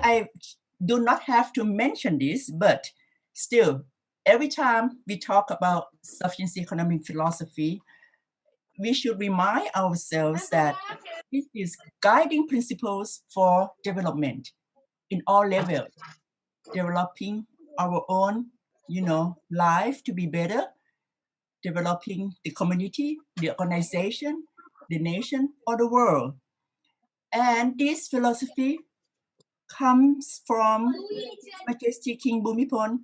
I do not have to mention this, but still, every time we talk about sufficiency economic philosophy, we should remind ourselves that this is guiding principles for development in all levels, developing our own, life to be better, developing the community, the organization, the nation, or the world. And this philosophy comes from Majesty King Bhumibol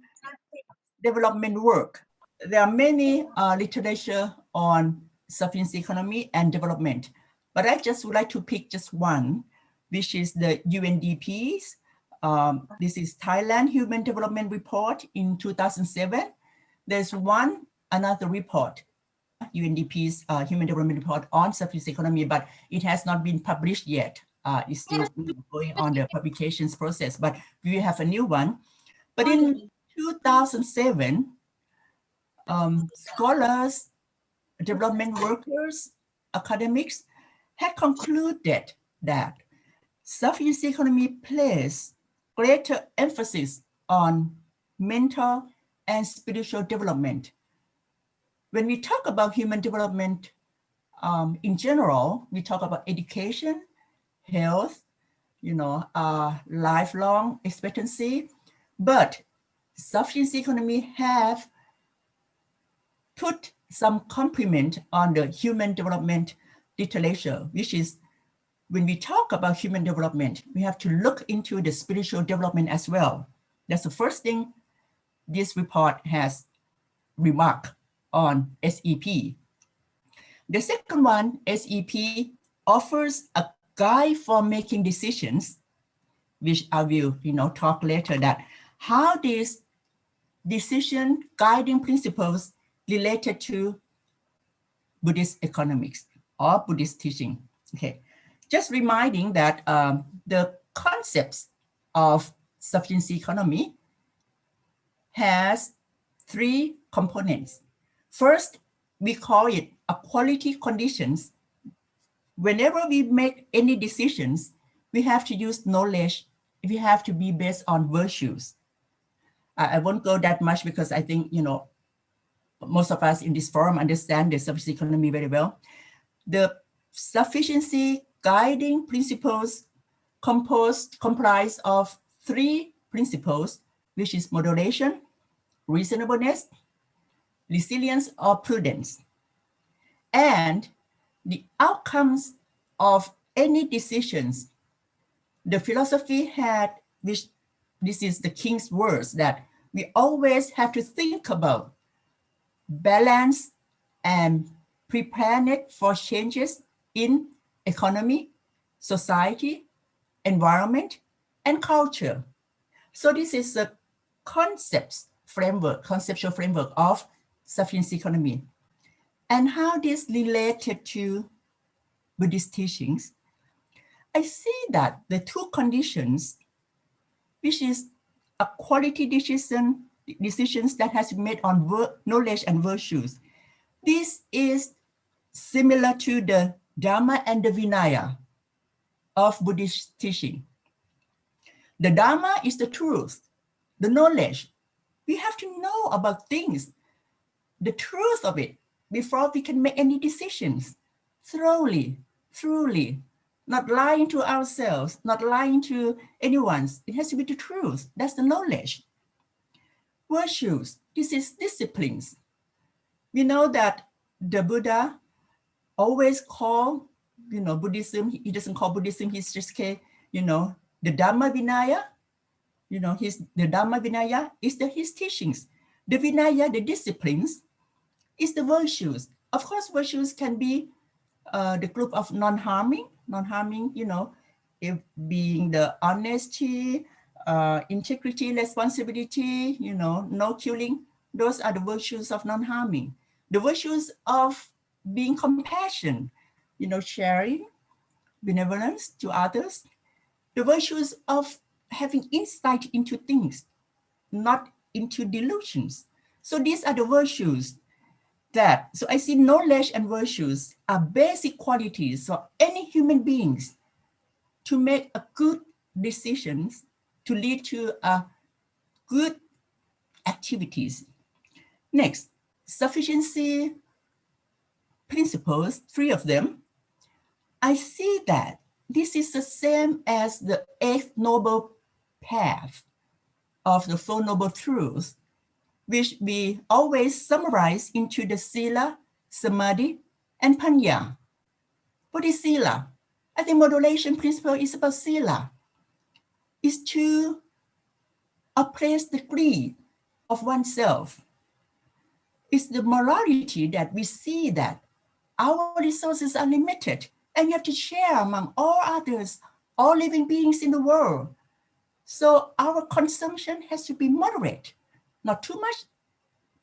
development work. There are many literature on sufficiency economy and development, but I just would like to pick just one, which is the UNDP's. This is Thailand Human Development Report in 2007. There's another report, UNDP's Human Development Report on sufficiency economy, but it has not been published yet. It's still going on the publications process, but we have a new one. But in 2007, scholars, development workers, academics had concluded that sufficiency economy places greater emphasis on mental and spiritual development. When we talk about human development in general, we talk about education, health, lifelong expectancy, but sufficiency economy have put some complement on the human development literature, which is when we talk about human development, we have to look into the spiritual development as well. That's the first thing this report has remarked on SEP. The second one, SEP offers a guide for making decisions, which I will talk later, that how these decision guiding principles related to Buddhist economics or Buddhist teaching. Okay, just reminding that the concepts of sufficiency economy has three components. First, we call it equality conditions. Whenever we make any decisions, we have to use knowledge. We have to be based on virtues. I won't go that much because I think, most of us in this forum understand the sufficiency economy very well. The sufficiency guiding principles comprise of three principles, which is moderation, reasonableness, resilience, or prudence. And the outcomes of any decisions, the philosophy had, which this is the King's words, that we always have to think about balance and preparedness for changes in economy, society, environment, and culture. So this is a conceptual framework of sufficiency economy. And how this related to Buddhist teachings, I see that the two conditions, which is a quality decisions that has been made on knowledge and virtues, this is similar to the Dharma and the Vinaya of Buddhist teaching. The Dharma is the truth, the knowledge. We have to know about things, the truth of it, before we can make any decisions. Thoroughly, truly, not lying to ourselves, not lying to anyone. It has to be the truth. That's the knowledge. Virtues, this is disciplines. We know that the Buddha always call, Buddhism, he doesn't call Buddhism, he's just, the Dhamma Vinaya, the Dhamma Vinaya is his teachings. The Vinaya, the disciplines, is the virtues. Of course, virtues can be the group of non-harming, if being the honesty, integrity, responsibility, no killing. Those are the virtues of non-harming. The virtues of being compassion, sharing, benevolence to others. The virtues of having insight into things, not into delusions. So these are the virtues so I see knowledge and virtues are basic qualities for any human beings to make a good decisions to lead to good activities. Next, sufficiency principles, 3 of them. I see that this is the same as the 8th Noble Path of the 4 Noble Truths, which we always summarize into the Sila, Samadhi, and Panya. What is Sila? I think moderation principle is about Sila. It's to appraise the greed of oneself. It's the morality that we see that our resources are limited and we have to share among all others, all living beings in the world. So our consumption has to be moderate, not too much,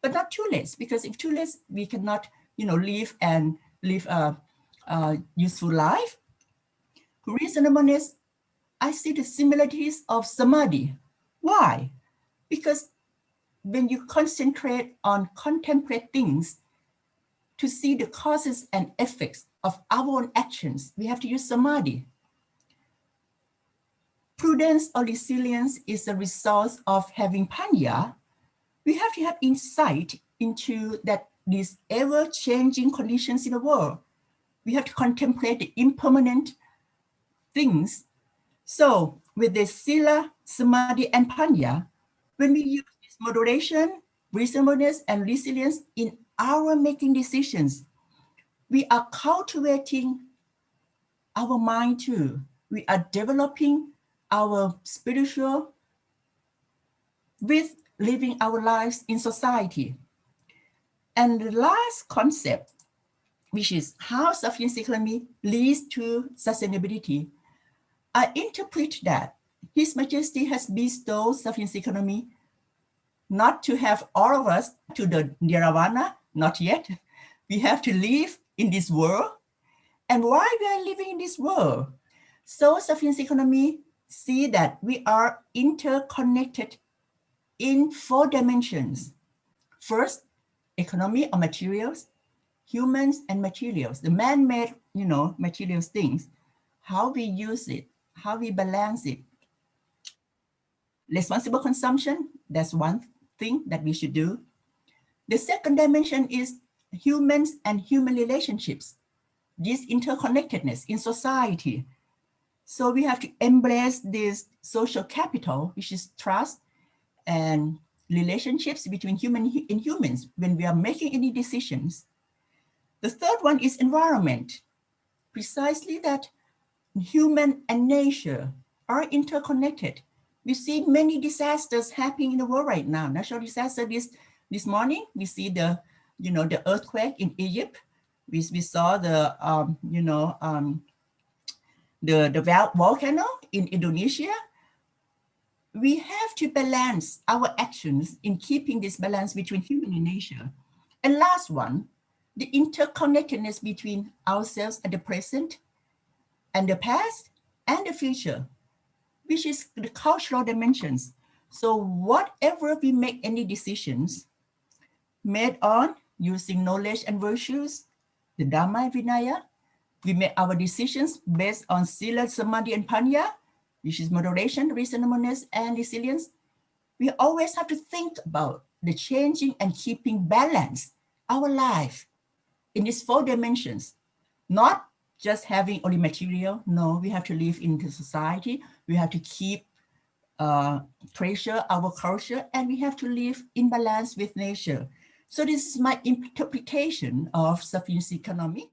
but not too less, because if too less, we cannot, live a useful life. Reasonableness, I see the similarities of samadhi. Why? Because when you concentrate on contemplate things to see the causes and effects of our own actions, we have to use samadhi. Prudence or resilience is a result of having panya. We have to have insight into that these ever-changing conditions in the world. We have to contemplate the impermanent things. So with the sila, samadhi, and panya, when we use this moderation, reasonableness, and resilience in our making decisions, we are cultivating our mind too. We are developing our spiritual with living our lives in society. And the last concept, which is how sufficiency economy leads to sustainability, I interpret that His Majesty has bestowed sufficiency economy not to have all of us to the nirvana, not yet. We have to live in this world. And why we are living in this world? So sufficiency economy see that we are interconnected in 4 dimensions. First, economy of materials, humans and materials, the man-made, materials things, how we use it, how we balance it. Responsible consumption, that's one thing that we should do. The second dimension is humans and human relationships, this interconnectedness in society. So we have to embrace this social capital, which is trust and relationships between human and humans when we are making any decisions. The third one is environment, precisely that human and nature are interconnected. We see many disasters happening in the world right now. Natural disaster this morning, we see the earthquake in Egypt. We saw the volcano in Indonesia. We have to balance our actions in keeping this balance between human and nature. And last one, the interconnectedness between ourselves at the present and the past and the future, which is the cultural dimensions. So whatever we make any decisions made on using knowledge and virtues, the Dhamma and Vinaya, we make our decisions based on Sila, Samadhi, and Panya, which is moderation, reasonableness, and resilience. We always have to think about the changing and keeping balance our life in these 4 dimensions, not just having only material. No, we have to live in the society. We have to keep treasure our culture, and we have to live in balance with nature. So this is my interpretation of sufficiency economy.